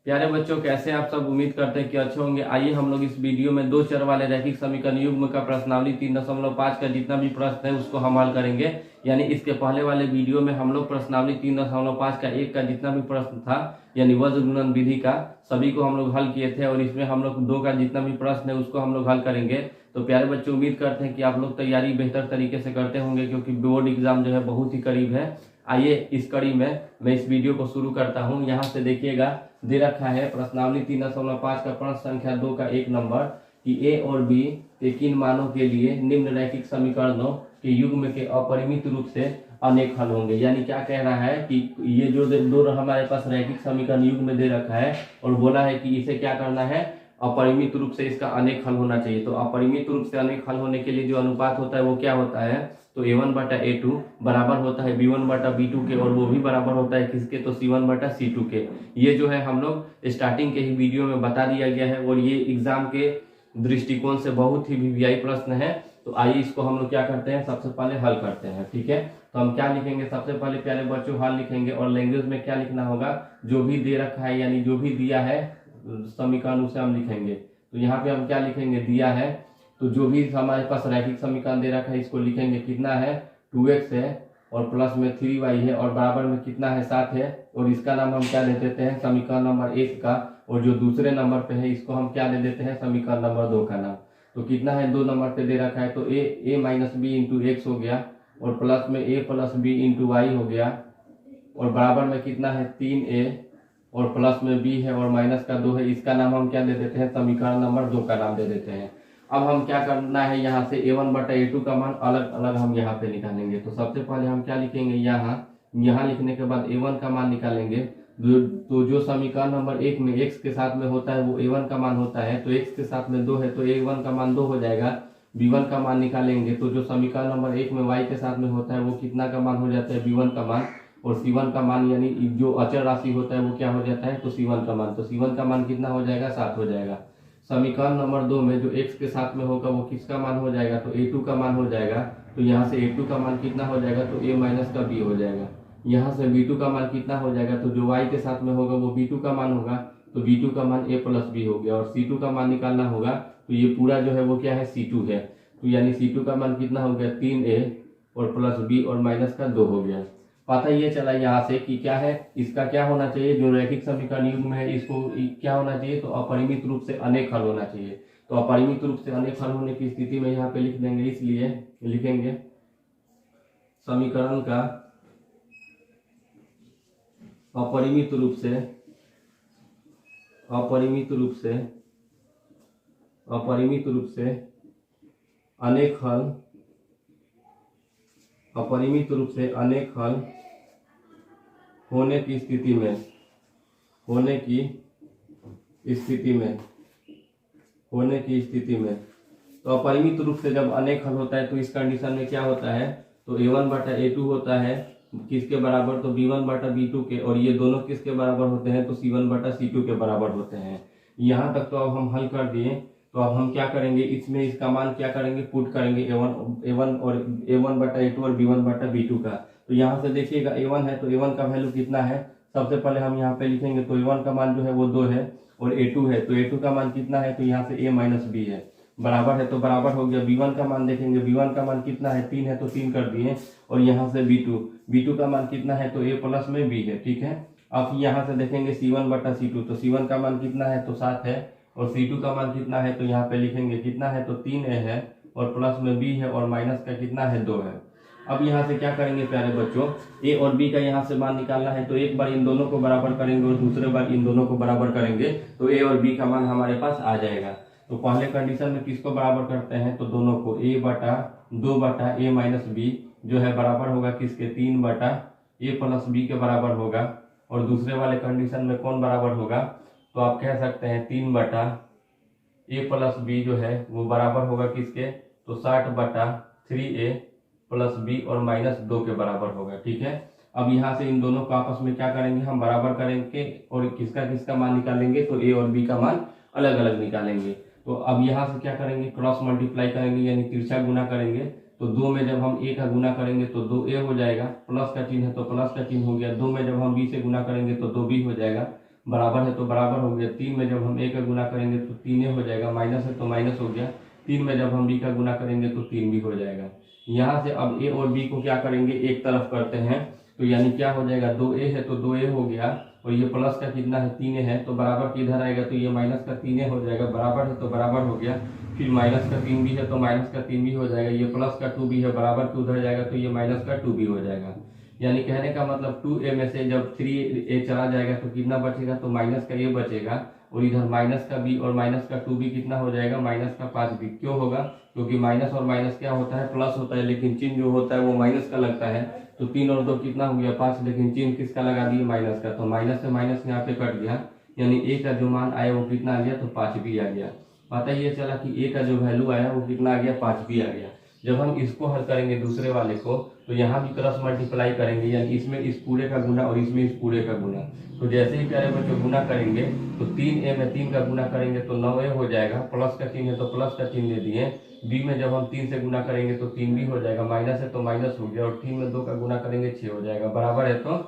प्यारे बच्चों, कैसे आप सब? उम्मीद करते हैं कि अच्छे होंगे। आइए हम लोग इस वीडियो में दो चर वाले रैखिक समीकरण युग्म का प्रश्नावली 3.5 का जितना भी प्रश्न है उसको हम हल करेंगे। यानी इसके पहले वाले वीडियो में हम लोग प्रश्नावली 3.5 का एक का जितना भी प्रश्न था यानी वज्र गुणन विधि का सभी को हम लोग हल किए थे, और इसमें हम लोग दो का जितना भी प्रश्न है उसको हम लोग हल करेंगे। तो प्यारे बच्चों, उम्मीद करते हैं कि आप लोग तैयारी बेहतर तरीके से करते होंगे, क्योंकि बोर्ड एग्जाम जो है बहुत ही करीब है। आइए इस कड़ी में मैं इस वीडियो को शुरू करता हूं। यहाँ से देखिएगा, दे रखा है प्रश्नावली 3.5 का प्रश्न संख्या 2 का 1 नंबर कि ए और बी के किन मानों के लिए निम्न रैखिक समीकरणों के युग्म के अपरिमित रूप से अनेक हल होंगे। यानी क्या कह रहा है कि ये जो दो हमारे पास रैखिक समीकरण युग्म में दे रखा है और बोला है कि इसे क्या करना है, अपरिमित रूप से इसका अनेक हल होना चाहिए। तो अपरिमित रूप से अनेक हल होने के लिए जो अनुपात होता है वो क्या होता है, तो a1/a2 बराबर होता है b1/b2 के, और वो भी बराबर होता है किसके, तो c1/c2 के। ये जो है हम लोग स्टार्टिंग के ही वीडियो में बता दिया गया है, और ये एग्जाम के दृष्टिकोण से बहुत ही वीवीआई प्रश्न है। तो आइए इसको हम लोग क्या करते हैं, सबसे पहले हल करते हैं। ठीक है, तो हम क्या लिखेंगे, सबसे पहले प्यारे बच्चों हल लिखेंगे, और लैंग्वेज में क्या लिखना होगा, जो भी दे रखा है यानी जो भी दिया है समीकरण उसे हम लिखेंगे। तो यहाँ पे हम क्या लिखेंगे, दिया है तो जो भी हमारे पास रैखिक समीकरण दे रखा है इसको लिखेंगे। कितना है, 2x है और प्लस में 3y है और बराबर में कितना है, 7 है। और इसका नाम हम क्या दे देते हैं, समीकरण नंबर 1 का, और जो दूसरे नंबर पे है इसको हम क्या दे देते हैं, समीकरण नंबर 2 का नाम। तो कितना है, 2 नंबर पे दे रखा है तो a minus b into x हो गया, और प्लस में a plus b into y हो गया, और बराबर में कितना है, 3a, और प्लस में b है और माइनस का 2 है। इसका नाम हम क्या दे देते हैं, समीकरण नंबर 2 का नाम दे देते हैं। अब हम क्या करना है, यहाँ से a1/a2 का मान अलग अलग हम यहाँ पे निकालेंगे। तो सबसे पहले हम क्या लिखेंगे, यहाँ लिखने के बाद a1 का मान निकालेंगे। तो जो समीकरण नंबर 1 में x के साथ में होता है वो a1 का मान होता है, तो x के साथ में 2 है तो a1 का मान 2 हो जाएगा। b1 का मान निकालेंगे, तो जो समीकरण नंबर 1 में y के साथ में होता है वो कितना का मान हो जाता है, b1 का मान। और c1 का मान यानी जो अचर राशि होता है वो क्या हो जाता है, तो c1 का मान। तो c1 का मान कितना हो जाएगा, 7 हो जाएगा। समीकरण नंबर 2 में जो x के साथ में होगा वो किसका मान हो जाएगा, तो a2 का मान हो जाएगा। तो यहाँ से a2 का मान कितना हो जाएगा, तो a माइनस का b हो जाएगा। यहाँ से b2 का मान कितना हो जाएगा, तो जो y के साथ में होगा वो b2 का मान होगा, तो b2 का मान a प्लस b हो गया। और c2 का मान निकालना होगा, तो ये पूरा जो है वो क्या है, c2 है। तो यानी c2 का मान कितना हो गया, 3a और प्लस b और माइनस का 2 हो गया। पता ये चला यहाँ से कि क्या है, इसका क्या होना चाहिए, जो रैखिक समीकरण युग्म है इसको क्या होना चाहिए, तो अपरिमित रूप से अनेक हल होना चाहिए। तो अपरिमित रूप से अनेक हल होने की स्थिति में यहाँ पे लिख देंगे, इसलिए लिखेंगे समीकरण का अपरिमित रूप से अनेक हल, अपरिमित रूप से अनेक हल होने की स्थिति में तो अपरिमित रूप से जब अनेक हल होता है तो इस कंडीशन में क्या होता है, तो a1/a2 होता है किसके बराबर, तो b1/b2 के, और ये दोनों किसके बराबर होते हैं, तो c1/c2 के बराबर होते हैं। यहाँ तक तो अब हम हल कर दिए। तो अब हम क्या करेंगे, इसमें इसका मान क्या करेंगे, पुट करेंगे a1 और a1/a2 और b1/b2 का। तो यहाँ से देखिएगा a1 है तो a1 का वैल्यू कितना है, सबसे पहले हम यहाँ पे लिखेंगे। तो a1 का मान जो है वो 2 है, और a2 है तो a2 का मान कितना है, तो यहाँ से a माइनस b है, बराबर है तो बराबर हो गया। b1 का मान देखेंगे, b1 का मान कितना है, 3 है तो 3 कर दिए, और यहाँ से b2 का मान कितना है, तो a प्लस में b है। ठीक है, अब यहाँ से देखेंगे c1/c2, तो c1 का मान कितना है, तो 7 है, और c2 का मान कितना है, तो यहाँ पे लिखेंगे कितना है, तो 3a है, और प्लस में b है, और माइनस का कितना है, 2 है। अब यहाँ से क्या करेंगे प्यारे बच्चों, a और b का यहाँ से मान निकालना है, तो एक बार इन दोनों को बराबर करेंगे और दूसरे बार इन दोनों को बराबर करेंगे, तो a और b का मान हमारे पास आ जाएगा। तो पहले कंडीशन में किसको बराबर करते हैं, तो दोनों को, a/2/a माइनस b जो है बराबर होगा किसके, 3/a प्लस b के बराबर होगा। और दूसरे वाले कंडीशन में कौन बराबर होगा, तो आप कह सकते हैं 3/a प्लस b जो है वो बराबर होगा किसके, तो 60/3a प्लस b और माइनस 2 के बराबर होगा। ठीक है, अब यहाँ से इन दोनों को आपस में क्या करेंगे, हम बराबर करेंगे और किसका किसका मान निकालेंगे, तो a और b का मान अलग अलग निकालेंगे। तो अब यहाँ से क्या करेंगे, क्रॉस मल्टीप्लाई करेंगे यानी तिरछा गुना करेंगे। तो 2 में जब हम a का गुना करेंगे तो 2a हो जाएगा, प्लस का चिन्ह है तो प्लस का चिन्ह हो गया। 2 में जब हम b से गुना करेंगे तो 2b हो जाएगा, बराबर है तो बराबर हो गया। 3 में जब हम a का गुना करेंगे तो 3a हो जाएगा, माइनस है तो माइनस हो गया। 3 में जब हम b का गुना करेंगे तो 3 भी हो जाएगा। यहाँ से अब a और b को क्या करेंगे, एक तरफ करते हैं, तो यानी क्या हो जाएगा, 2a है तो 2a हो गया, और ये प्लस का कितना है 3a है, तो बराबर किधर आएगा, तो ये माइनस का 3a हो जाएगा, बराबर है तो बराबर हो गया। फिर माइनस का 3 भी है तो माइनस का 3 भी हो जाएगा, ये प्लस का 2 भी है, बराबर के उधर जाएगा तो ये माइनस का 2 भी हो जाएगा। यानी कहने का मतलब 2a में से जब 3a चला जाएगा तो कितना बचेगा, तो माइनस का a बचेगा, और इधर माइनस का b और माइनस का 2 भी कितना हो जाएगा, माइनस का 5 भी। क्यों होगा, क्योंकि माइनस और माइनस क्या होता है, प्लस होता है, लेकिन चिन्ह जो होता है वो माइनस का लगता है। तो 3 और 2 कितना हो गया 5, लेकिन चिन्ह किसका लगा दिए, माइनस का, तो माइनस से माइनस यहाँ पे कट गया, यानी a का जो मान आया वो कितना आ गया, तो 5 भी आ गया। पता ही ये चला कि a का जो वैल्यू आया वो कितना आ गया, 5 भी आ गया। जब हम इसको हल करेंगे दूसरे वाले को, तो यहाँ भी क्रॉस मल्टीप्लाई करेंगे, यानी इसमें इस पूरे का गुना और इसमें इस पूरे का गुना। तो जैसे ही प्यारे बच्चों गुना करेंगे तो 3a में 3 का गुना करेंगे तो 9a हो जाएगा, प्लस का चिन्ह है तो प्लस का चिन्ह दे दिए। b में जब हम 3 से गुना करेंगे तो 3 भी हो जाएगा, माइनस है तो माइनस हो गया, और 3 में 2 का गुना करेंगे 6 हो जाएगा, बराबर है तो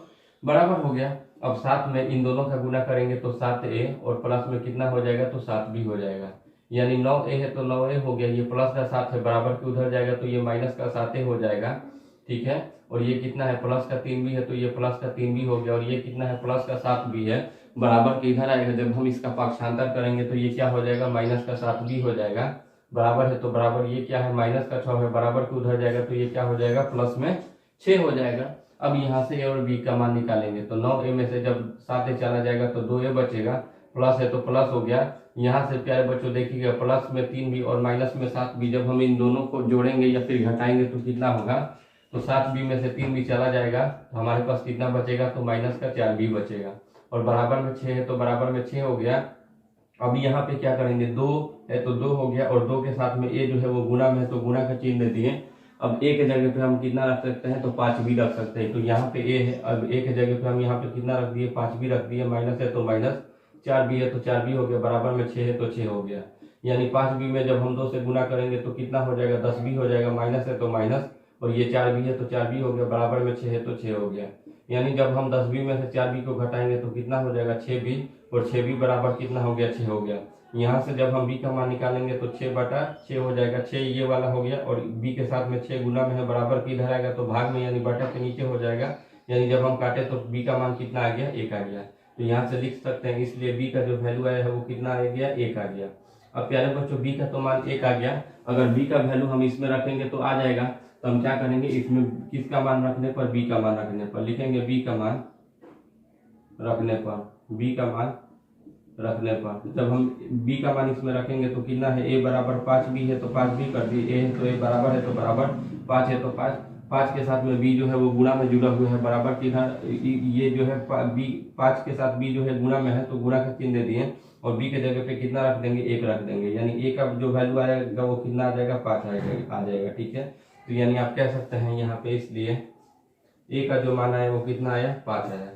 बराबर हो गया। अब 7 में इन दोनों का गुना करेंगे तो 7a, और प्लस में कितना हो जाएगा, तो 7 भी हो जाएगा, यानी 9a है तो 9a हो गया, ये प्लस का 7 है, बराबर के उधर जाएगा तो ये माइनस का 7a हो जाएगा, ठीक है। और ये कितना है, प्लस का 3 भी है तो ये प्लस का 3 भी हो गया, और ये कितना है, प्लस का 7 भी है, बराबर के इधर आएगा। जब हम इसका पक्षांतर करेंगे तो ये क्या हो जाएगा, माइनस का 7 भी हो जाएगा, बराबर है तो बराबर, ये क्या है, माइनस का 6 है, बराबर के उधर जाएगा तो ये क्या हो जाएगा, प्लस में 6 हो जाएगा। अब यहाँ से a और b का मान निकालेंगे, तो 9a में से जब 7a चला जाएगा तो 2a बचेगा, प्लस है तो प्लस हो गया। यहाँ से प्यारे बच्चों देखिएगा, प्लस में 3 भी और माइनस में 7 भी, जब हम इन दोनों को जोड़ेंगे या फिर घटाएंगे तो कितना होगा, तो 7b में से 3 भी चला जाएगा, तो हमारे पास कितना बचेगा, तो माइनस का 4b बचेगा, और बराबर में 6 है तो बराबर में 6 हो गया। अब यहाँ पे क्या करेंगे, 2 है तो 2 हो गया, और 2 के साथ में a जो है वो गुना में है तो गुना का चिन्ह दे दिए। अब a के जगह पे हम कितना रख सकते हैं, तो 5 भी रख सकते हैं, तो यहाँ पे a है, अब a के जगह पे हम यहाँ पे कितना रख दिए, 5 भी रख दिए, माइनस है तो माइनस, 4 भी है तो 4 भी हो गया, बराबर में 6 है तो 6 हो गया। यानी 5b में जब हम 2 से गुना करेंगे तो कितना हो जाएगा, 10 भी हो जाएगा, माइनस है तो माइनस, और ये 4 भी है तो 4 भी हो गया, बराबर में 6 है तो 6 हो गया। यानी जब हम 10b में से 4b को घटाएंगे तो कितना हो जाएगा, 6b, और 6b बराबर कितना हो गया, 6 हो गया। यहाँ से जब हम b का मान निकालेंगे तो 6/6 हो जाएगा, 6 ये वाला हो गया, और b के साथ में 6 गुना में है, बराबर की इधर आएगा तो भाग में, यानी बटा के नीचे हो जाएगा, यानी जब हम काटे तो b का मान कितना आ गया, 1 आ गया। तो यहाँ से लिख सकते हैं, इसलिए b का जो वैल्यू आया है वो कितना आ गया, 1 आ गया। अब प्यारे बच्चों b का तो मान 1 आ गया, अगर b का वैल्यू हम इसमें रखेंगे तो आ जाएगा, तो हम क्या करेंगे, इसमें किसका मान रखने पर, b का मान रखने पर लिखेंगे, b का मान रखने पर, b का मान रखने पर जब हम b का मान इसमें रखेंगे तो कितना है, a बराबर 5, b है तो 5 भी कर दिए, a है तो a बराबर है तो बराबर, 5 है तो 5, 5 के साथ में b जो है वो गुणा में जुड़ा हुआ है, बराबर की इधर ये जो है b, 5 के साथ b जो है गुणा में है तो गुणा का चिन्ह दे दिए, और b के जगह पे कितना रख देंगे, 1 रख देंगे, यानी a का जो वैल्यू आएगा वो कितना आ जाएगा, 5 आ जाएगा, ठीक है। तो यानी आप कह सकते हैं यहाँ पे, इसलिए a का जो मान आया वो कितना आया, 5 आया,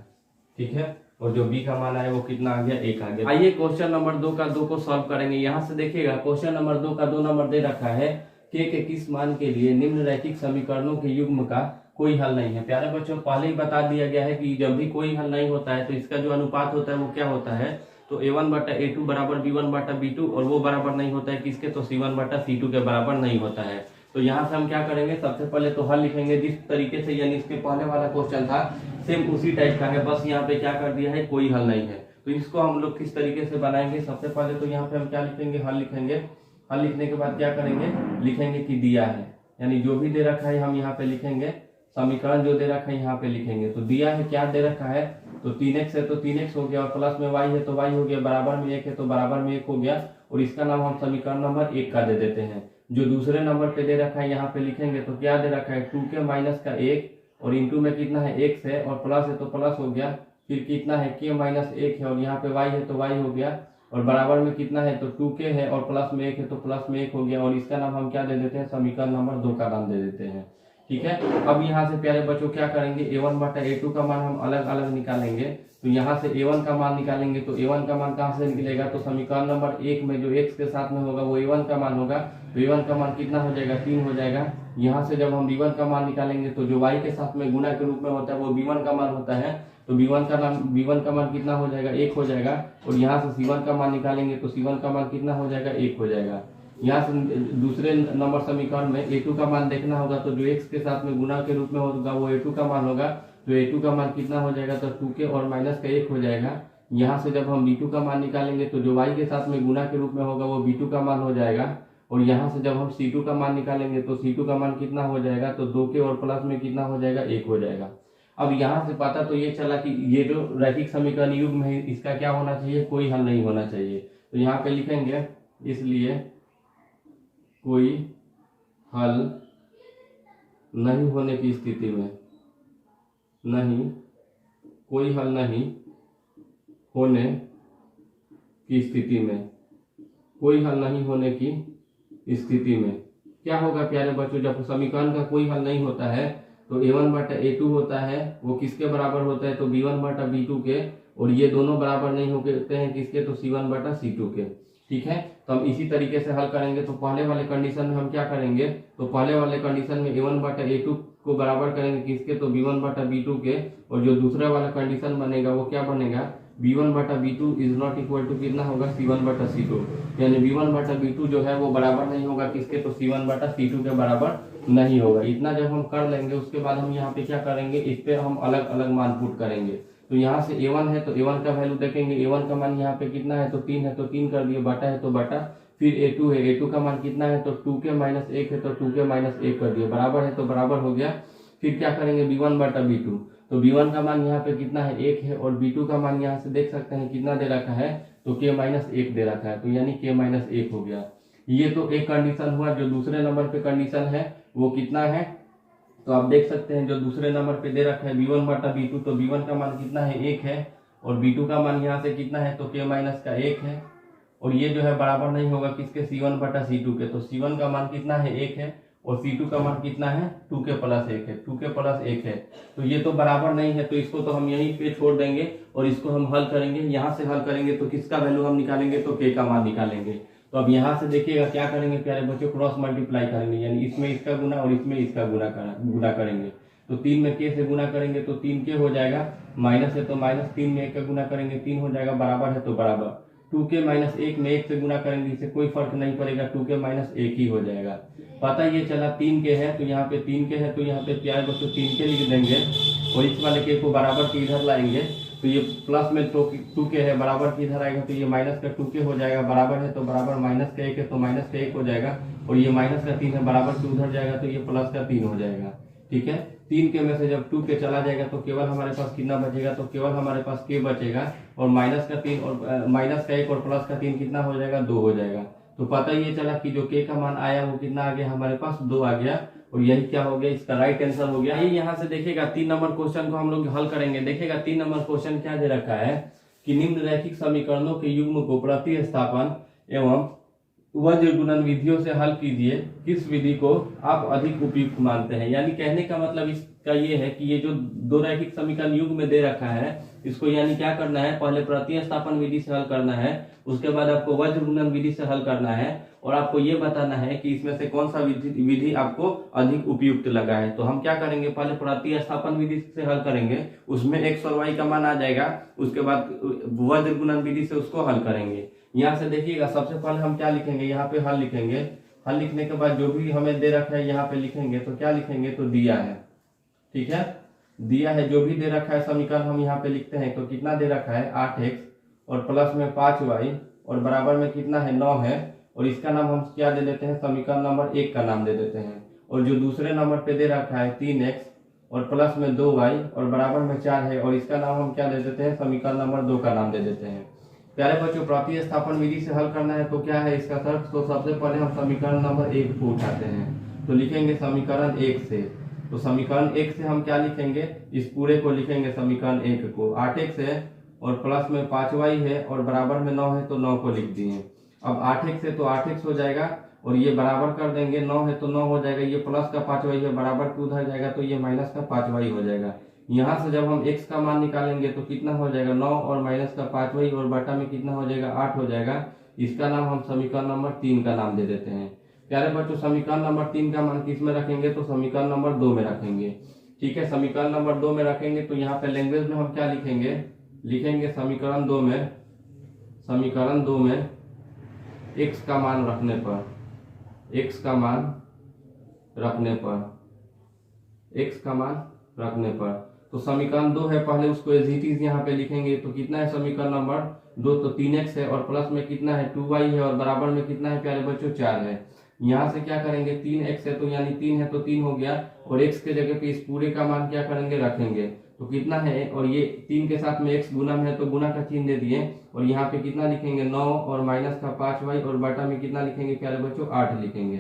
ठीक है, और जो b का मान आया वो कितना आ गया, 1 आ गया। आइए क्वेश्चन नंबर 2 का 2 को सॉल्व करेंगे। यहाँ से देखिएगा, क्वेश्चन नंबर 2 का 2 नंबर दे रखा है, के किस मान के लिए निम्न रैखिक समीकरणों के युग्म का कोई हल नहीं है। प्यारे बच्चों, पहले ही बता दिया गया है कि जब भी कोई हल नहीं होता है तो इसका जो अनुपात होता है वो क्या होता है, तो a1/a2 बराबर b1/b2, और वो बराबर नहीं होता है किसके, तो c1/c2 के बराबर नहीं होता है। तो यहाँ से हम क्या करेंगे, सबसे पहले तो हल लिखेंगे जिस तरीके से, यानी इसके पहले वाला क्वेश्चन था सेम उसी टाइप का है, बस यहाँ पे क्या कर दिया है, कोई हल नहीं है। तो इसको हम लोग किस तरीके से बनाएंगे, सबसे पहले तो यहाँ पे हम क्या लिखेंगे, हल लिखेंगे। हल लिखने के बाद क्या करेंगे, लिखेंगे कि दिया है, यानी जो भी दे रखा है हम यहाँ पे लिखेंगे, समीकरण जो दे रखा है यहाँ पे लिखेंगे। तो दिया है, क्या दे रखा है, तो 3x है तो 3x हो गया, और प्लस में y है तो y हो गया, बराबर में 1 है तो बराबर में 1 हो गया, और इसका नाम हम समीकरण नंबर 1 का दे देते हैं। जो दूसरे नंबर पे दे रखा है यहाँ पे लिखेंगे, तो क्या दे रखा है, 2k माइनस का 1, और इंटू में कितना है, x है, और प्लस है तो प्लस हो गया, फिर कितना है, k माइनस 1 है, और यहाँ पे y है तो y हो गया, और बराबर में कितना है, तो 2k है, और प्लस में 1 है तो प्लस में 1 हो गया, और इसका नाम हम क्या दे देते हैं, समीकरण नंबर 2 का नाम दे देते हैं, ठीक है। अब यहाँ से प्यारे बच्चों क्या करेंगे, a1/a2 का मान हम अलग अलग निकालेंगे। तो यहाँ से a1 का मान निकालेंगे, तो a1 का मान कहाँ से निकलेगा, तो समीकरण नंबर 1 में जो x के साथ में होगा वो a1 का मान होगा, तो a1 का मान कितना हो जाएगा, 3 हो जाएगा। यहाँ से जब हम b1 का मान निकालेंगे तो जो y के साथ में गुना के रूप में होता है वो b1 का मान होता है, तो b1 का मान कितना हो जाएगा, 1 हो जाएगा। और यहाँ से c1 का मान निकालेंगे तो c1 का मान कितना हो जाएगा, 1 हो जाएगा। यहाँ से दूसरे नंबर समीकरण में a2 का मान देखना होगा, तो जो x के साथ में गुना के रूप में होगा वो a2 का मान होगा। तो a2 का मान कितना हो जाएगा, तो 2k और माइनस का 1 हो जाएगा। यहाँ से जब हम b2 का मान निकालेंगे तो जो y के साथ में गुना के रूप में होगा वो b2 का मान हो जाएगा। और यहाँ से जब हम c2 का मान निकालेंगे तो c2 का मान कितना हो जाएगा, तो 2k और प्लस में कितना हो जाएगा, 1 हो जाएगा। अब यहाँ से पता तो ये चला कि ये जो रैखिक समीकरण युग्म है इसका क्या होना चाहिए, कोई हल नहीं होना चाहिए। तो यहाँ पे लिखेंगे इसलिए कोई हल नहीं होने की स्थिति में, कोई हल नहीं होने की स्थिति में, कोई हल नहीं होने की स्थिति में क्या होगा प्यारे बच्चों, जब समीकरण का कोई हल नहीं होता है तो a1 बटा a2 होता है, वो किसके बराबर होता है, तो b1 बटा b2 के। और ये दोनों बराबर नहीं होते हैं किसके, तो c1 बटा c2 के। ठीक है, तो हम इसी तरीके से हल करेंगे। तो पहले वाले कंडीशन में हम क्या करेंगे, तो पहले वाले कंडीशन में a1 बटा a2 को बराबर करेंगे किसके, तो b1 बटा b2 के। और जो दूसरा वाला कंडीशन बनेगा वो क्या बनेगा, b1 बटा b2 is not equal to कितना होगा, c1 बटा c2। यानी b1 बटा b2 जो है वो बराबर नहीं होगा किसके, तो c1 बटा c2 के बराबर नहीं होगा। इतना जब हम कर लेंगे उसके बाद हम यहाँ पे क्या करेंगे, इस पे हम अलग अलग मान पुट करेंगे। तो यहाँ से a1 है तो a1 का वैल्यू देखेंगे, a1 का मान यहाँ पे कितना है, तो 3 है तो 3 कर दिए, बटा है तो बटा। फिर a2 है, a2 का मान कितना है, तो 2k माइनस 1 है तो 2k माइनस 1 कर दिए, बराबर है तो बराबर हो गया। फिर क्या करेंगे b1 बटा b2, तो b1 का मान यहाँ पे कितना है, 1 है। और b2 का मान यहाँ से देख सकते हैं कितना दे रखा है, तो k माइनस 1 दे रखा है, तो यानी k माइनस 1 हो गया। ये तो एक कंडीशन हुआ। जो दूसरे नंबर पे कंडीशन है वो कितना है, तो आप देख सकते हैं जो दूसरे नंबर पे दे रखा है b1 बटा b2, तो b1 का मान कितना है, 1 है। और b2 का मान यहाँ से कितना है, तो k माइनस का 1 है। और ये जो है बराबर नहीं होगा किसके, c1 बटा c2 के। तो c1 का मान कितना है, 1 है। और c2 का मान कितना है, 2k प्लस 1 है, 2k प्लस 1 है। तो ये तो बराबर नहीं है, तो इसको तो हम यहीं पे छोड़ देंगे और इसको हम हल करेंगे। यहाँ से हल करेंगे तो किसका वैल्यू हम निकालेंगे, तो k का मान निकालेंगे। तो अब यहाँ से देखिएगा क्या करेंगे प्यारे बच्चों, क्रॉस मल्टीप्लाई करेंगे, यानी इसमें इसका गुना और इसमें इसका गुना करेंगे। तो 3 में k से गुना करेंगे तो 3k हो जाएगा, माइनस है तो माइनस, 3 में 1 का गुना करेंगे 3 हो जाएगा, बराबर है तो बराबर। 2k माइनस 1 में 1 से गुना करेंगे, इससे कोई फर्क नहीं पड़ेगा, 2k माइनस 1 ही हो जाएगा। पता ये चला 3k है तो यहाँ पे 3k है, तो यहाँ पे प्यारे बच्चों 3k लिख देंगे और इस वाले k को बराबर के इधर लाएंगे। तो ये प्लस में 2k है, बराबर के इधर आएगा तो ये माइनस का 2k हो जाएगा, बराबर है तो बराबर, माइनस का 1 है तो माइनस का 1 हो जाएगा। और ये माइनस का 3 है, बराबर के उधर जाएगा तो ये प्लस का 3 हो जाएगा। ठीक है, 3k में से जब 2k चला जाएगा तो केवल हमारे पास कितना बचेगा, तो केवल हमारे पास k बचेगा। और माइनस का 3 और माइनस का 1 और प्लस का 3 कितना हो जाएगा, 2 हो जाएगा। तो पता ये चला कि जो k का मान आया वो कितना आ गया, हमारे पास 2 आ गया। और यही क्या हो गया, इसका राइट आंसर हो गया। ये यहाँ से देखिएगा 3 नंबर क्वेश्चन को हम लोग हल करेंगे। देखिएगा 3 नंबर क्वेश्चन क्या दे रखा है कि निम्न रैखिक समीकरणों के युग्म को प्रतिस्थापन एवं वज्र गुणन विधियों से हल कीजिए, किस विधि को आप अधिक उपयुक्त मानते हैं। यानी कहने का मतलब इसका ये है कि ये जो दो रैखिक समीकरण युग्म में दे रखा है इसको यानी क्या करना है, पहले प्रतिस्थापन विधि से हल करना है, उसके बाद आपको वज्र गुणन विधि से हल करना है और आपको ये बताना है कि इसमें से कौन सा विधि आपको अधिक उपयुक्त लगा है। तो हम क्या करेंगे, पहले प्रतिस्थापन विधि से हल करेंगे, उसमें x और y का मान आ जाएगा, उसके बाद वज्र गुणन विधि से उसको हल करेंगे। यहाँ से देखिएगा सबसे पहले हम क्या लिखेंगे, यहाँ पे हल लिखेंगे। हल लिखने के बाद जो भी हमें दे रखा है यहाँ पे लिखेंगे, तो क्या लिखेंगे, तो दिया है। ठीक है, दिया है जो भी दे रखा है समीकरण हम यहाँ पे लिखते हैं। तो कितना दे रखा है, 8x और प्लस में 5y और बराबर में कितना है, 9 है। और इसका नाम हम क्या दे देते हैं, समीकरण नंबर 1 का नाम दे देते हैं। और जो दूसरे नंबर पे दे रखा है 3x और प्लस में 2y और बराबर में 4 है, और इसका नाम हम क्या दे देते हैं, समीकरण नंबर 2 का नाम दे देते हैं। प्यारे बच्चों, प्रतिस्थापन विधि से हल करना है तो क्या है इसका शर्त, तो सबसे पहले हम समीकरण नंबर 1 को उठाते हैं। तो लिखेंगे समीकरण 1 से, तो समीकरण 1 से हम क्या लिखेंगे, इस पूरे को लिखेंगे समीकरण 1 को। 8x है और प्लस में 5y है और बराबर में 9 है तो 9 को लिख दिए। अब 8x है तो 8x हो जाएगा और ये बराबर कर देंगे, 9 है तो 9 हो जाएगा, ये प्लस का 5y है, बराबर के उधर जाएगा तो ये माइनस का 5y हो जाएगा। यहाँ से जब हम x का मान निकालेंगे तो कितना हो जाएगा, 9 और माइनस का 5y और बटा में कितना हो जाएगा, 8 हो जाएगा। इसका नाम हम समीकरण नंबर 3 का नाम दे देते हैं। प्यारे बच्चों, समीकरण नंबर 3 का मान किस में रखेंगे, तो समीकरण नंबर 2 में रखेंगे। ठीक है। समीकरण नंबर 2 में रखेंगे तो यहाँ पे लैंग्वेज में हम क्या लिखेंगे समीकरण 2 में x का मान रखने पर तो समीकरण 2 है, पहले उसको एज इट इज यहाँ पे लिखेंगे। तो कितना है समीकरण नंबर 2, तो 3x है और प्लस में कितना है 2y है और बराबर में कितना है प्यारे बच्चों 4 है। यहाँ से क्या करेंगे 3x है तो यानी 3 है तो 3 हो गया और x के जगह पे इस पूरे का मान क्या करेंगे रखेंगे तो कितना है, और ये 3 के साथ में x गुना में है तो गुना का चिन्ह दे दिए और यहाँ पे कितना लिखेंगे 9 और माइनस का 5y और बटा में कितना लिखेंगे प्यारे बच्चों 8 लिखेंगे।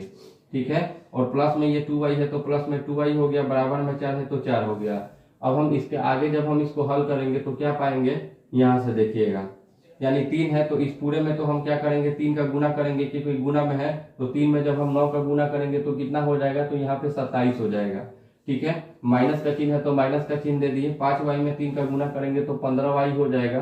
ठीक है। और प्लस में ये 2y है तो प्लस में 2y हो गया, बराबर में 4 है तो 4 हो गया। अब हम इसके आगे जब हम इसको हल करेंगे तो क्या पाएंगे, यहाँ से देखिएगा यानी 3 है तो इस पूरे में तो हम क्या करेंगे 3 का गुना करेंगे क्योंकि गुना में है, तो 3 में जब हम 9 का गुना करेंगे तो कितना हो जाएगा, तो यहाँ पे 27 हो जाएगा। ठीक है। माइनस का चिन्ह है तो माइनस का चिन्ह दे दिए, 5y में 3 का गुना करेंगे तो 15y हो जाएगा।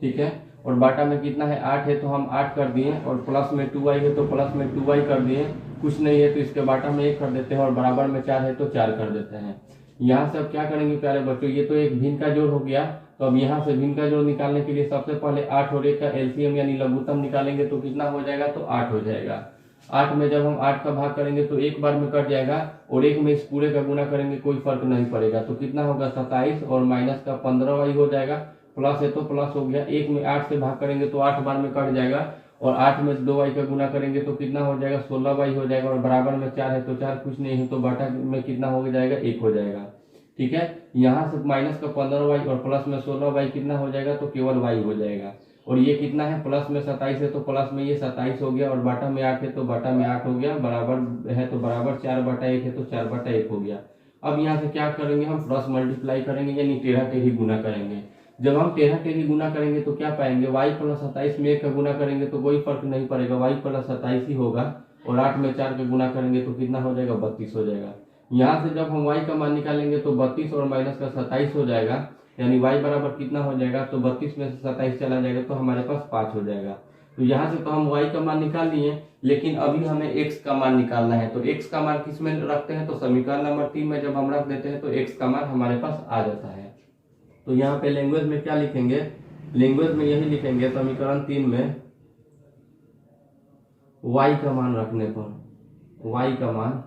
ठीक है। और बाटा में कितना है 8 है तो हम 8 कर दिए और प्लस में 2y है तो प्लस में 2y कर दिए, कुछ नहीं है तो इसके बाटा में 1 कर देते हैं और बराबर में 4 है तो 4 कर देते हैं। यहाँ से अब क्या करेंगे प्यारे बच्चों, ये तो एक भिन्न का जोड़ हो गया, तो अब यहाँ से भिन्न का जोड़ निकालने के लिए सबसे पहले 8 और 1 का एलसीएम यानी लघुत्तम निकालेंगे तो कितना हो जाएगा, तो 8 हो जाएगा। 8 में जब हम 8 का भाग करेंगे तो एक बार में कट जाएगा और 1 में इस पूरे का गुना करेंगे कोई फर्क नहीं पड़ेगा, तो कितना होगा 27 और माइनस का 15y हो जाएगा, प्लस है तो प्लस हो गया। 1 में 8 से भाग करेंगे तो 8 बार में कट जाएगा और 8 में 2y का गुना करेंगे तो कितना हो जाएगा 16y हो जाएगा और बराबर में 4 है तो 4, कुछ नहीं है तो बाटा में कितना हो जाएगा 1 हो जाएगा। ठीक है। यहाँ से माइनस का 15y और प्लस में 16y कितना हो जाएगा, तो केवल y हो जाएगा। और ये कितना है प्लस में 27 है तो प्लस में ये 27 हो गया और बाटा में 8 है तो बाटा में 8 हो गया, बराबर है तो बराबर 4/1 है तो 4/1 हो गया। अब यहाँ से क्या करेंगे हम क्रॉस मल्टीप्लाई करेंगे यानी टेढ़ा टेढ़ी गुना करेंगे। जब हम टेढ़ा टेढ़ी गुना करेंगे तो क्या पाएंगे, y प्लस 27 में 1 का गुना करेंगे तो कोई फर्क नहीं पड़ेगा, y प्लस 27 ही होगा और 8 में 4 का गुना करेंगे तो कितना हो जाएगा 32 हो जाएगा। यहाँ से जब हम y का मान निकालेंगे तो 32 और माइनस का 27 हो जाएगा यानी y बराबर कितना हो जाएगा, तो 32 में से 27 चला जाएगा तो हमारे पास 5 हो जाएगा। तो यहाँ से तो हम y का मान निकाल लिए, लेकिन अभी हमें x का मान निकालना है। तो x का मान किस में रखते हैं, तो समीकरण नंबर 3 में जब हम रख देते हैं तो x का मान हमारे पास आ जाता है। तो यहाँ पे लैंग्वेज में क्या लिखेंगे, लैंग्वेज में यही लिखेंगे समीकरण 3 में y का मान रखने पर, y का मान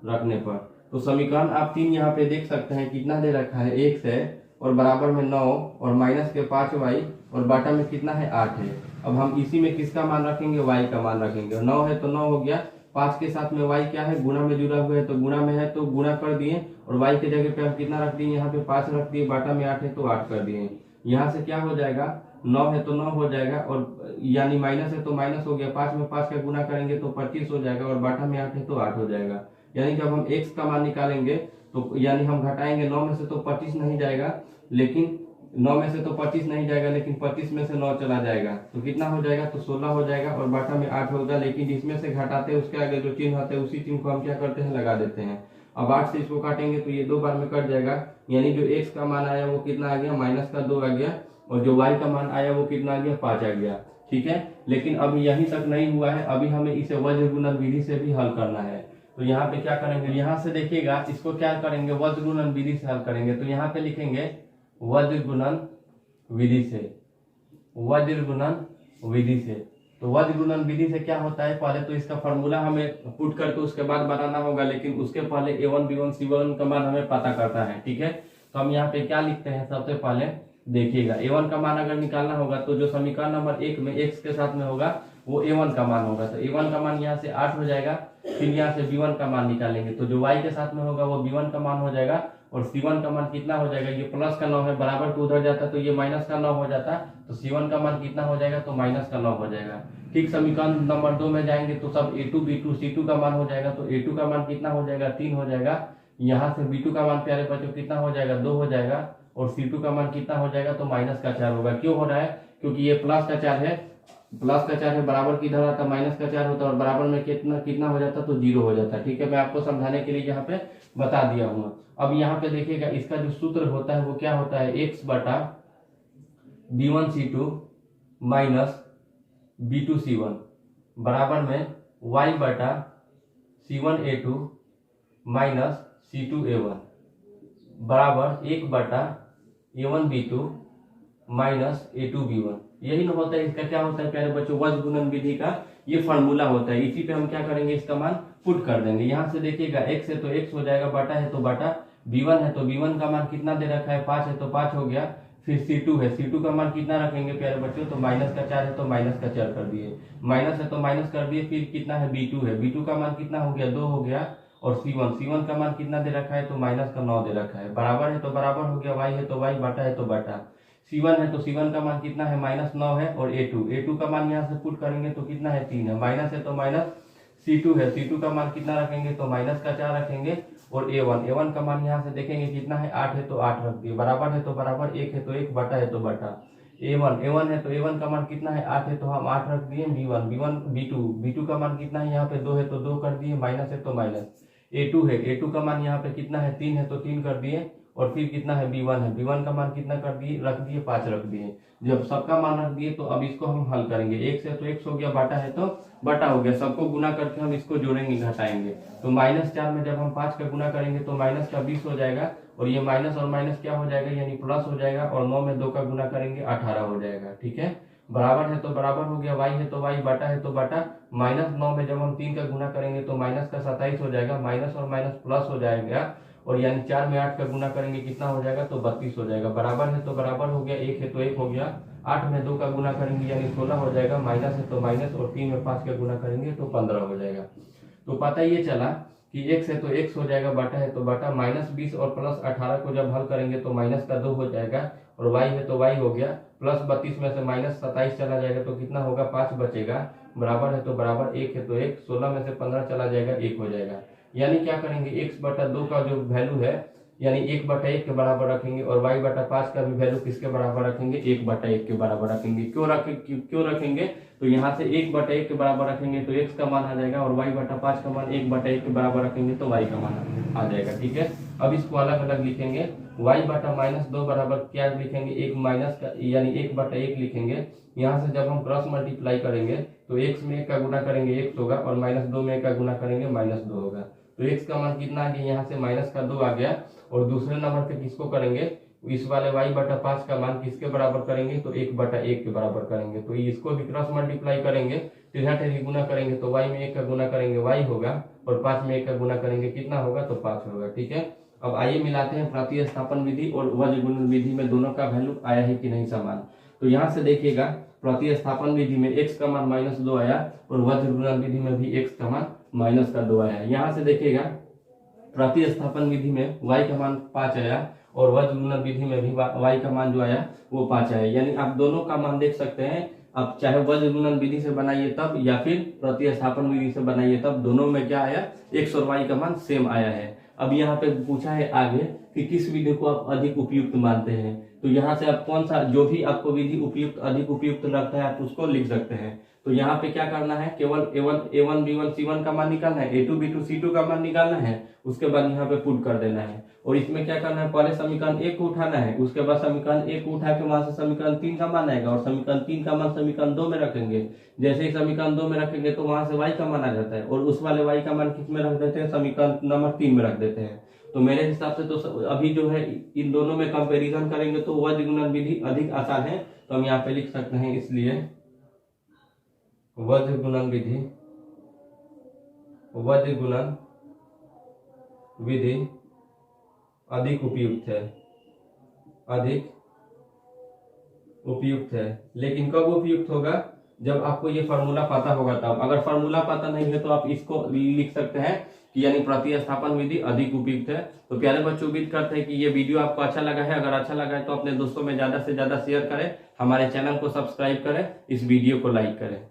रखने पर तो समीकरण आप 3 यहाँ पे देख सकते हैं कितना दे रखा है, x है और बराबर में 9 और माइनस के 5y और बाटा में कितना है 8 है। अब हम इसी में किसका मान रखेंगे, y का मान रखेंगे। 9 है तो 9 हो गया, 5 के साथ में y क्या है गुना में जुड़ा हुआ है तो गुना में है तो गुना कर दिए और y के जगह पे हम कितना रख दिए, यहाँ पे 5 रख दिए, बाटा में 8 है तो 8 कर दिए। यहाँ से क्या हो जाएगा 9 है तो 9 हो जाएगा और यानी माइनस है तो माइनस हो गया, 5 में 5 का गुना करेंगे तो 25 हो जाएगा और बाटा में 8 है तो 8 हो जाएगा। यानी जब हम x का मान निकालेंगे तो यानी हम घटाएंगे 9 में से तो 25 नहीं जाएगा, लेकिन 9 में से तो 25 नहीं जाएगा लेकिन 25 में से 9 चला जाएगा तो कितना हो जाएगा, तो 16 हो जाएगा और बाटा में 8 होगा। लेकिन जिसमें से घटाते हैं उसके आगे जो चिन्ह होते हैं उसी चिन्ह को हम क्या करते हैं लगा देते हैं। अब 8 से इसको काटेंगे तो ये 2 बार में कट जाएगा, यानी जो x का मान आया वो कितना आ गया माइनस का 2 आ गया और जो y का मान आया वो कितना आ गया 5 आ गया। ठीक है। लेकिन अभी यहीं तक नहीं हुआ है, अभी हमें इसे वज्र गुणन विधि से भी हल करना है। तो यहाँ पे क्या करेंगे, यहाँ से देखिएगा इसको क्या करेंगे वज्र गुणन विधि से हल करेंगे। तो यहाँ पे लिखेंगे वज्र गुणन विधि से, वज्र गुणन विधि से। तो वज्र गुणन विधि से क्या होता है, पहले तो इसका फॉर्मूला हमें पुट करके उसके बाद बनाना होगा, लेकिन उसके पहले a1 b1 c1 का मान हमें पता करता है। ठीक है। तो हम यहाँ पे क्या लिखते हैं, सबसे पहले देखिएगा a1 का मान अगर निकालना होगा तो जो समीकरण नंबर 1 में x के साथ में होगा वो a1 का मान होगा। तो a1 का मान यहाँ से 8 हो जाएगा, फिर यहाँ से b1 का मान निकालेंगे तो जो y के साथ में होगा वो b1 का मान हो जाएगा और c1 का मान कितना हो जाएगा, ये प्लस का 9 है बराबर को उधर जाता तो ये माइनस का 9 हो जाता, तो c1 का मान कितना हो जाएगा, तो माइनस का 9 हो जाएगा। ठीक। समीकरण नंबर 2 में जाएंगे तो सब a2 b2 c2 का मान हो जाएगा, तो a2 का मान कितना हो जाएगा 3 हो जाएगा। यहाँ से b2 का मान प्यारे बच्चों कितना हो जाएगा 2 हो जाएगा और c2 का मान कितना हो जाएगा, तो माइनस का 4 होगा। क्यों हो रहा है, क्योंकि ये प्लस का 4 है, प्लस का 4 है बराबर किधर आता माइनस का 4 होता और बराबर में कितना हो जाता, तो 0 हो जाता। ठीक है। मैं आपको समझाने के लिए यहाँ पे बता दिया हूँ। अब यहाँ पे देखिएगा इसका जो सूत्र होता है वो क्या होता है, x बटा b1 c2 minus b2 c1 बराबर में y बटा C1A2 माइनस C2A1 बराबर 1/A1B2 माइनस A2B1। यही ना होता है, इसका क्या होता है प्यारे बच्चों, वज्र गुणन विधि का ये फॉर्मूला होता है। इसी पे हम क्या करेंगे, इसका मान पुट कर देंगे। यहाँ से देखिएगा x है तो x हो जाएगा, बटा है तो बटा, b1 है तो b1 का मान कितना दे रखा है 5 है तो 5 हो गया। फिर c2 है, c2 का मान कितना रखेंगे प्यारे बच्चों, तो माइनस का 4 है तो माइनस का 4 कर दिए, माइनस है तो माइनस कर दिए। फिर कितना है b2 है, b2 का मान कितना हो गया 2 हो गया। और c1 का मान कितना दे रखा है, तो माइनस का 9 दे रखा है। बराबर है तो बराबर हो गया, y है तो y, बटा है तो बटा। C1 है तो C1 का मान कितना है -9 है। और A2 का मान यहाँ से पुट करेंगे तो कितना है 3 है। माइनस है तो माइनस। C2 है, C2 का मान कितना रखेंगे, तो माइनस का 4 रखेंगे। और A1 का मान यहाँ से देखेंगे कितना है 8 है तो 8 रख दिए। बराबर है तो बराबर, 1 है तो 1, बटा है तो बटा। A1 है तो A1 का मान कितना है 8 है तो हम 8 रख दिए। B2 का मान कितना है यहाँ पे 2 है तो 2 कर दिए, माइनस है तो माइनस। A2 है, A2 का मान यहाँ पे कितना है 3 है तो 3 कर दिए। और फिर कितना है B1 का मान कितना कर दिए, रख दिए 5 रख दिए। जब सबका मान रख दिए तो अब इसको हम हल करेंगे। x है तो x हो गया, बटा है तो बटा हो गया। सबको गुना करके हम इसको जोड़ेंगे, घटाएंगे। तो -4 में जब हम 5 का गुना करेंगे तो माइनस का 20 हो जाएगा। और ये माइनस और माइनस क्या हो जाएगा, यानी प्लस हो जाएगा। और 9 में 2 का गुना करेंगे 18 हो जाएगा। ठीक है, बराबर है तो बराबर हो गया, y है तो y, बटा है तो बटा। -9 में जब हम 3 का गुना करेंगे तो माइनस का 27 हो जाएगा। माइनस और माइनस प्लस हो जाएगा। और यानी 4 में 8 का गुना करेंगे कितना हो जाएगा, तो 32 हो जाएगा। बराबर है तो बराबर हो गया, 1 है तो 1 हो गया। 8 में 2 का गुना करेंगे यानी 16 हो जाएगा। माइनस है तो माइनस, और 3 में 5 का गुना करेंगे तो 15 हो जाएगा। तो पता ये चला कि x है तो x हो जाएगा, बटा है तो बटा। -20 और +18 को जब हल करेंगे तो माइनस का 2 हो जाएगा। और y है तो y हो गया। +32 में से -27 चला जाएगा तो कितना होगा, 5 बचेगा। बराबर है तो बराबर, 1 है तो 1, 16 में से 15 चला जाएगा, 1 हो जाएगा। यानी क्या करेंगे, x/2 का जो वैल्यू है यानी 1/1 के बराबर रखेंगे। और y/5 का भी वैल्यू किसके बराबर रखेंगे, 1/1 के बराबर रखेंगे। क्यों रखेंगे, तो यहाँ से 1/1 के बराबर रखेंगे तो x का मान आ जाएगा। और y/5 का मान 1/1 के बराबर रखेंगे तो y का मान आ जाएगा। ठीक है, अब इसको अलग अलग लिखेंगे। y/-2 बराबर क्या लिखेंगे, 1 माइनस का यानी 1/1 लिखेंगे। यहाँ से जब हम क्रॉस मल्टीप्लाई करेंगे तो x में 1 का गुना करेंगे x होगा, और -2 में 1 का गुना करेंगे -2 होगा। तो x का मान कितना आ गया, यहाँ से -2 आ गया। और दूसरे नंबर पे किसको करेंगे, इस वाले y/5 का मान किसके बराबर करेंगे, तो 1/1 के बराबर करेंगे। तो इसको भी क्रॉस मल्टीप्लाई करेंगे, टेढ़ा गुना करेंगे तो y में 1 का गुना करेंगे y होगा, और 5 में 1 का गुना करेंगे कितना होगा, तो 5 होगा। ठीक है, अब आइए मिलाते हैं प्रतिस्थापन विधि और वज्र गुणन विधि में दोनों का वैल्यू आया है कि नहीं समान। तो यहाँ से देखिएगा, प्रतिस्थापन विधि में x का मान -2 आया, और वज्र गुणन विधि में भी x का मान -2 आया। यहाँ से देखिएगा, प्रतिस्थापन विधि में y का मान 5 आया, और वज्र गुणन विधि में भी y का मान जो आया वो 5 आया। यानी आप दोनों का मान देख सकते हैं। आप चाहे वज्र गुणन विधि से बनाइए तब, या फिर प्रतिस्थापन विधि से बनाइए तब, दोनों में क्या आया, x और y का मान सेम आया है। अब यहाँ पे पूछा है आगे कि किस विधि को आप अधिक उपयुक्त मानते हैं। तो यहाँ से आप कौन सा, जो भी आपको विधि उपयुक्त अधिक उपयुक्त लगता है आप उसको लिख सकते हैं। तो यहाँ पे क्या करना है, केवल A1 B1 C1 का मान निकालना है, A2 B2 C2 का मान निकालना है। उसके बाद यहाँ पे पुट कर देना है। और इसमें क्या करना है, पहले समीकरण 1 को उठाना है, उसके बाद समीकरण 1 को उठा के वहां से समीकरण 3 का मान आएगा, और समीकरण 3 का मान समीकरण 2 में रखेंगे। जैसे ही समीकरण 2 में रखेंगे तो वहां से y का मान आ जाता है, और उस वाले y का मान किस में रख देते हैं, समीकरण नंबर 3 में रख देते हैं। तो मेरे हिसाब से तो अभी जो है इन दोनों में कंपेरिजन करेंगे तो वज्र गुणन विधि अधिक आसान है। तो हम यहाँ पे लिख सकते हैं, इसलिए वज्र गुणन विधि अधिक उपयुक्त है। लेकिन कब उपयुक्त होगा, जब आपको ये फार्मूला पता होगा तब। अगर फार्मूला पता नहीं है तो आप इसको लिख सकते हैं कि यानी प्रतिस्थापन विधि अधिक उपयुक्त है। तो प्यारे बच्चों, उम्मीद करते हैं कि ये वीडियो आपको अच्छा लगा है। अगर अच्छा लगा है तो अपने दोस्तों में ज्यादा से ज्यादा शेयर करें, हमारे चैनल को सब्सक्राइब करें, इस वीडियो को लाइक करें।